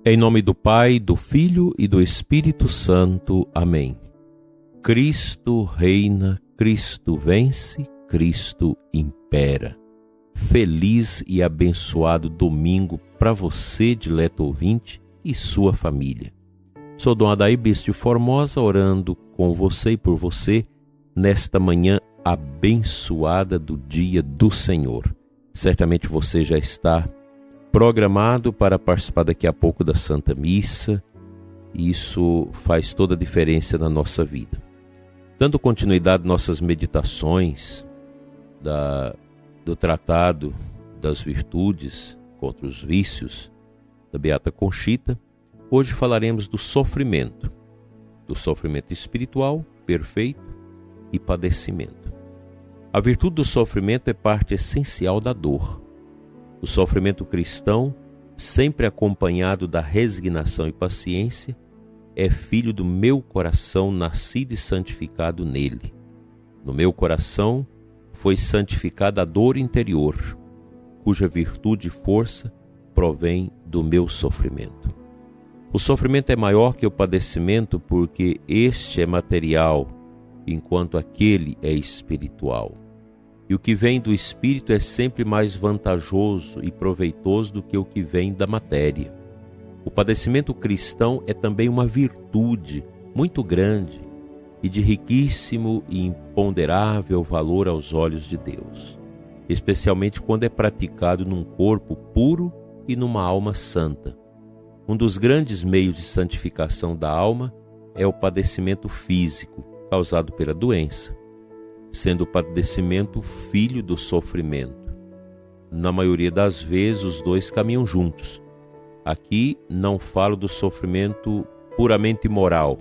Em nome do Pai, do Filho e do Espírito Santo. Amém. Cristo reina, Cristo vence, Cristo impera. Feliz e abençoado domingo para você, dileto ouvinte, e sua família. Sou Dom Adair Bispo de Formosa, orando com você e por você nesta manhã abençoada do dia do Senhor. Certamente você já está programado para participar daqui a pouco da Santa Missa. Isso faz toda a diferença na nossa vida. Dando continuidade às nossas meditações do Tratado das Virtudes contra os Vícios, da Beata Conchita, hoje falaremos do sofrimento espiritual, perfeito e padecimento. A virtude do sofrimento é parte essencial da dor. O sofrimento cristão, sempre acompanhado da resignação e paciência, é filho do meu coração nascido e santificado nele. No meu coração foi santificada a dor interior, cuja virtude e força provém do meu sofrimento. O sofrimento é maior que o padecimento porque este é material, enquanto aquele é espiritual. E o que vem do espírito é sempre mais vantajoso e proveitoso do que o que vem da matéria. O padecimento cristão é também uma virtude muito grande e de riquíssimo e imponderável valor aos olhos de Deus, especialmente quando é praticado num corpo puro e numa alma santa. Um dos grandes meios de santificação da alma é o padecimento físico, causado pela doença, sendo o padecimento filho do sofrimento. Na maioria das vezes, os dois caminham juntos. Aqui não falo do sofrimento puramente moral,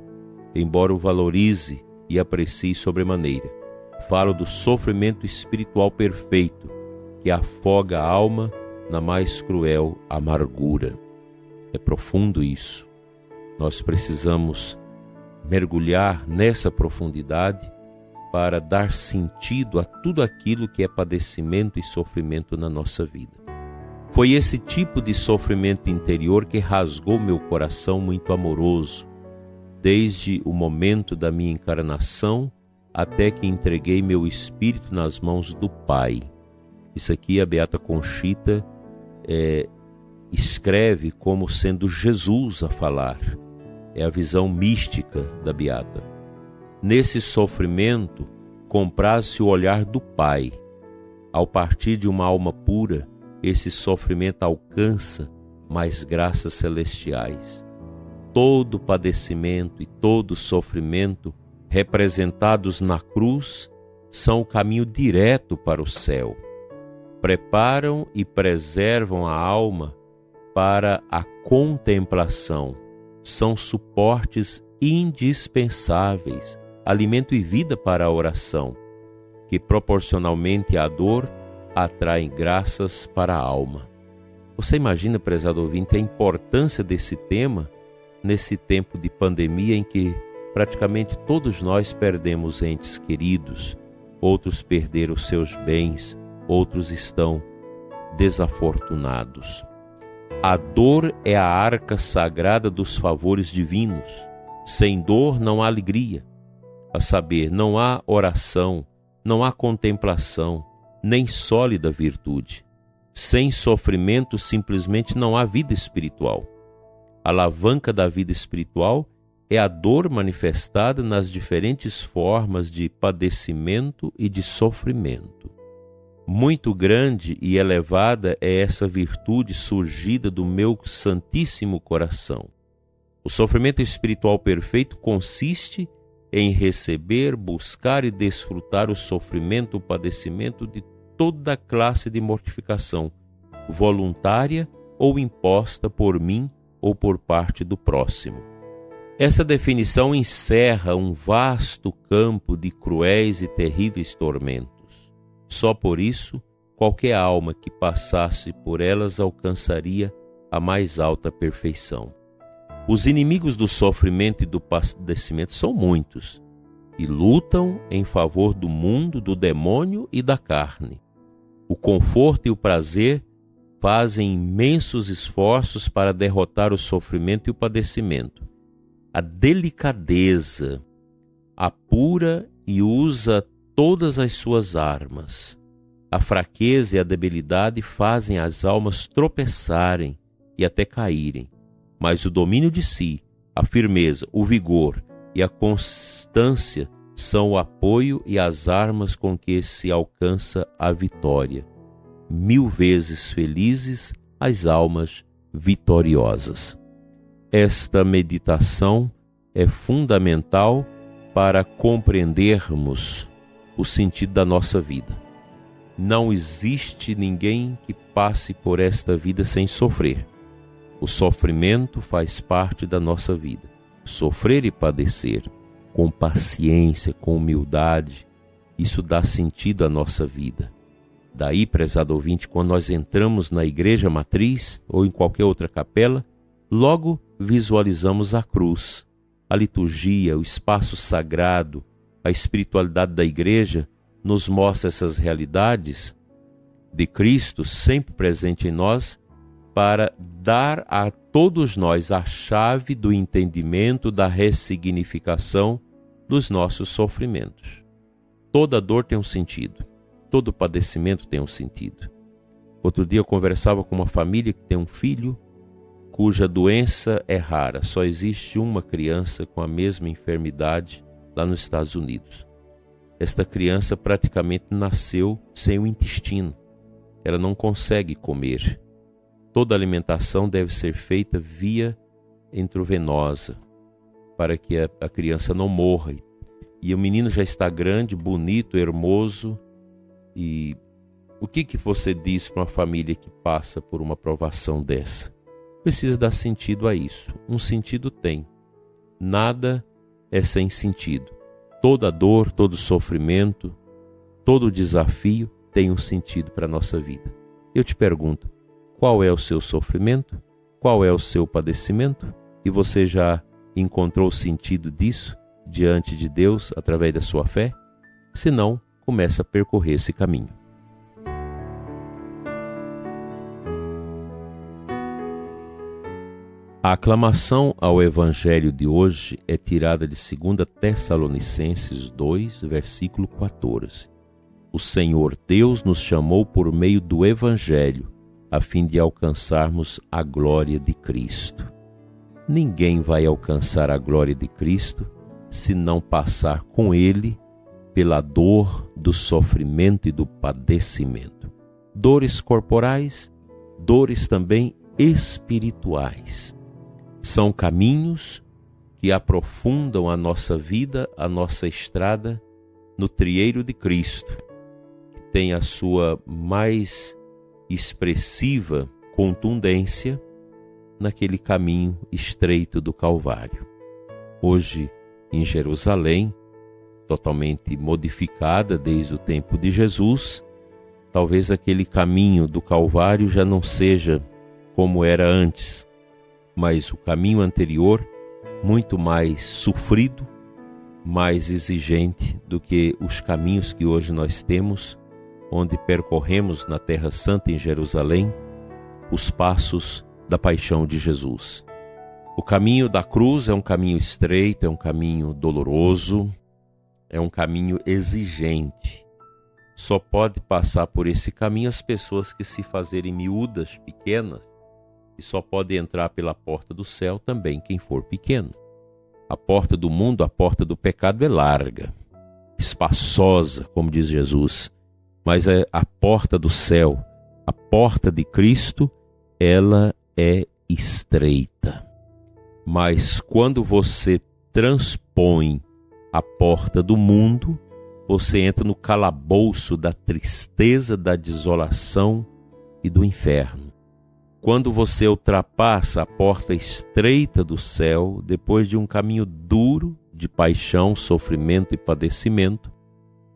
embora o valorize e aprecie sobremaneira. Falo do sofrimento espiritual perfeito, que afoga a alma na mais cruel amargura. É profundo isso. Nós precisamos mergulhar nessa profundidade para dar sentido a tudo aquilo que é padecimento e sofrimento na nossa vida. Foi esse tipo de sofrimento interior que rasgou meu coração muito amoroso, desde o momento da minha encarnação até que entreguei meu espírito nas mãos do Pai. Isso aqui a Beata Conchita escreve como sendo Jesus a falar. É a visão mística da Beata. Nesse sofrimento, compraz-se o olhar do Pai. Ao partir de uma alma pura, esse sofrimento alcança mais graças celestiais. Todo padecimento e todo sofrimento representados na cruz são o caminho direto para o céu. Preparam e preservam a alma para a contemplação. São suportes indispensáveis, alimento e vida para a oração, que proporcionalmente à dor atraem graças para a alma. Você imagina, prezado ouvinte, a importância desse tema nesse tempo de pandemia em que praticamente todos nós perdemos entes queridos, outros perderam seus bens, outros estão desafortunados. A dor é a arca sagrada dos favores divinos. Sem dor não há alegria. A saber, não há oração, não há contemplação, nem sólida virtude. Sem sofrimento, simplesmente não há vida espiritual. A alavanca da vida espiritual é a dor manifestada nas diferentes formas de padecimento e de sofrimento. Muito grande e elevada é essa virtude surgida do meu santíssimo coração. O sofrimento espiritual perfeito consiste em receber, buscar e desfrutar o sofrimento, o padecimento de toda classe de mortificação, voluntária ou imposta por mim ou por parte do próximo. Essa definição encerra um vasto campo de cruéis e terríveis tormentos. Só por isso, qualquer alma que passasse por elas alcançaria a mais alta perfeição. Os inimigos do sofrimento e do padecimento são muitos e lutam em favor do mundo, do demônio e da carne. O conforto e o prazer fazem imensos esforços para derrotar o sofrimento e o padecimento. A delicadeza apura e usa todas as suas armas. A fraqueza e a debilidade fazem as almas tropeçarem e até caírem, mas o domínio de si, a firmeza, o vigor e a constância são o apoio e as armas com que se alcança a vitória. 1000 vezes felizes as almas vitoriosas. Esta meditação é fundamental para compreendermos o sentido da nossa vida. Não existe ninguém que passe por esta vida sem sofrer. O sofrimento faz parte da nossa vida. Sofrer e padecer, com paciência, com humildade, isso dá sentido à nossa vida. Daí, prezado ouvinte, quando nós entramos na igreja matriz ou em qualquer outra capela, logo visualizamos a cruz, a liturgia, o espaço sagrado, a espiritualidade da igreja nos mostra essas realidades de Cristo sempre presente em nós para dar a todos nós a chave do entendimento da ressignificação dos nossos sofrimentos. Toda dor tem um sentido. Todo padecimento tem um sentido. Outro dia eu conversava com uma família que tem um filho cuja doença é rara. Só existe uma criança com a mesma enfermidade lá nos Estados Unidos. Esta criança praticamente nasceu sem o intestino. Ela não consegue comer. Toda alimentação deve ser feita via intravenosa para que a criança não morra. E o menino já está grande, bonito, hermoso. E o que você diz para uma família que passa por uma provação dessa? Precisa dar sentido a isso. Um sentido tem. Nada é sem sentido. Toda dor, todo sofrimento, todo desafio tem um sentido para a nossa vida. Eu te pergunto, qual é o seu sofrimento? Qual é o seu padecimento? E você já encontrou o sentido disso diante de Deus através da sua fé? Se não, começa a percorrer esse caminho. A aclamação ao Evangelho de hoje é tirada de 2 Tessalonicenses 2, versículo 14. O Senhor Deus nos chamou por meio do Evangelho, a fim de alcançarmos a glória de Cristo. Ninguém vai alcançar a glória de Cristo se não passar com Ele pela dor do sofrimento e do padecimento. Dores corporais, dores também espirituais. São caminhos que aprofundam a nossa vida, a nossa estrada no trieiro de Cristo, que tem a sua mais expressiva contundência naquele caminho estreito do Calvário. Hoje, em Jerusalém, totalmente modificada desde o tempo de Jesus, talvez aquele caminho do Calvário já não seja como era antes, mas o caminho anterior, muito mais sofrido, mais exigente do que os caminhos que hoje nós temos, onde percorremos na Terra Santa em Jerusalém os passos da paixão de Jesus. O caminho da cruz é um caminho estreito, é um caminho doloroso, é um caminho exigente. Só pode passar por esse caminho as pessoas que se fazerem miúdas, pequenas, e só pode entrar pela porta do céu também quem for pequeno. A porta do mundo, a porta do pecado é larga, espaçosa, como diz Jesus, mas a porta do céu, a porta de Cristo, ela é estreita. Mas quando você transpõe a porta do mundo, você entra no calabouço da tristeza, da desolação e do inferno. Quando você ultrapassa a porta estreita do céu, depois de um caminho duro de paixão, sofrimento e padecimento,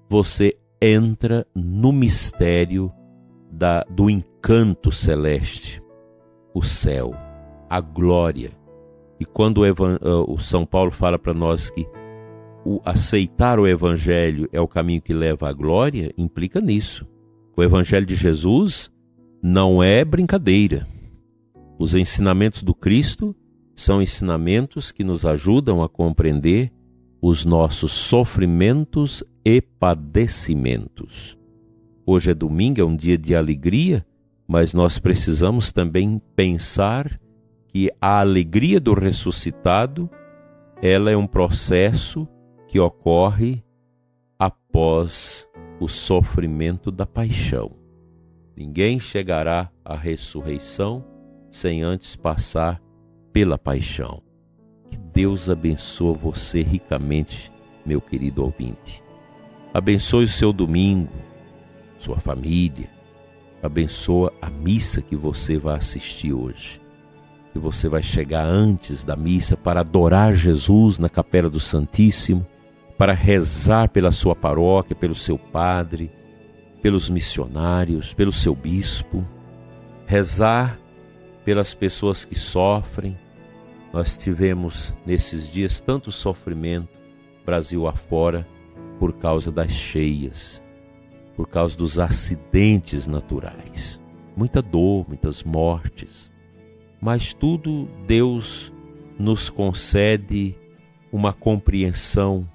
você entra no mistério do encanto celeste, o céu, a glória. E quando o São Paulo fala para nós que aceitar o Evangelho é o caminho que leva à glória, implica nisso. O Evangelho de Jesus não é brincadeira. Os ensinamentos do Cristo são ensinamentos que nos ajudam a compreender os nossos sofrimentos e padecimentos. Hoje é domingo, é um dia de alegria, mas nós precisamos também pensar que a alegria do ressuscitado, ela é um processo que ocorre após o sofrimento da paixão. Ninguém chegará à ressurreição sem antes passar pela paixão. Que Deus abençoe você ricamente, meu querido ouvinte. Abençoe o seu domingo, sua família. Abençoa a missa que você vai assistir hoje. Que você vai chegar antes da missa para adorar Jesus na Capela do Santíssimo, para rezar pela sua paróquia, pelo seu padre, pelos missionários, pelo seu bispo, rezar pelas pessoas que sofrem. Nós tivemos nesses dias tanto sofrimento, Brasil afora, por causa das cheias, por causa dos acidentes naturais. Muita dor, muitas mortes. Mas tudo Deus nos concede uma compreensão,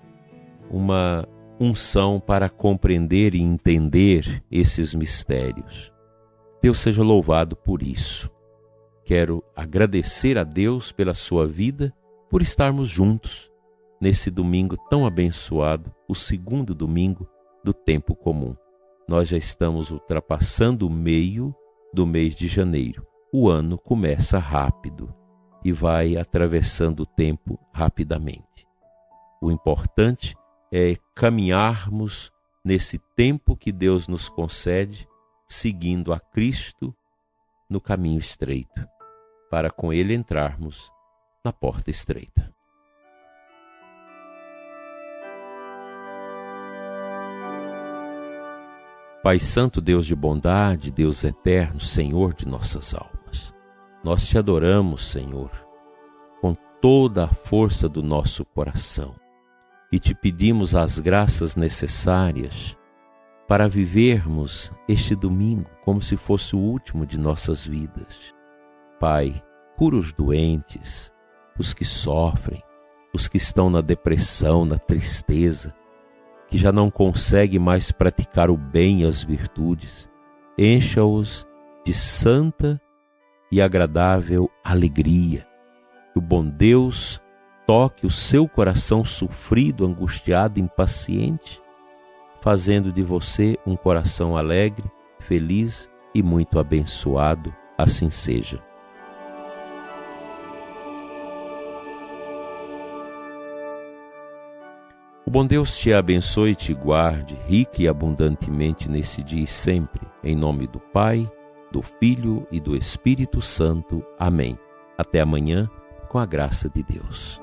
uma unção para compreender e entender esses mistérios. Deus seja louvado por isso. Quero agradecer a Deus pela sua vida, por estarmos juntos nesse domingo tão abençoado, o segundo domingo do tempo comum. Nós já estamos ultrapassando o meio do mês de janeiro. O ano começa rápido e vai atravessando o tempo rapidamente. O importante é caminharmos nesse tempo que Deus nos concede, seguindo a Cristo no caminho estreito, para com Ele entrarmos na porta estreita. Pai Santo, Deus de bondade, Deus eterno, Senhor de nossas almas, nós te adoramos, Senhor, com toda a força do nosso coração e te pedimos as graças necessárias para vivermos este domingo como se fosse o último de nossas vidas. Pai, cura os doentes, os que sofrem, os que estão na depressão, na tristeza, que já não conseguem mais praticar o bem e as virtudes. Encha-os de santa e agradável alegria. Que o bom Deus toque o seu coração sofrido, angustiado, impaciente, fazendo de você um coração alegre, feliz e muito abençoado. Assim seja. O bom Deus te abençoe e te guarde, rica e abundantemente nesse dia e sempre. Em nome do Pai, do Filho e do Espírito Santo. Amém. Até amanhã, com a graça de Deus.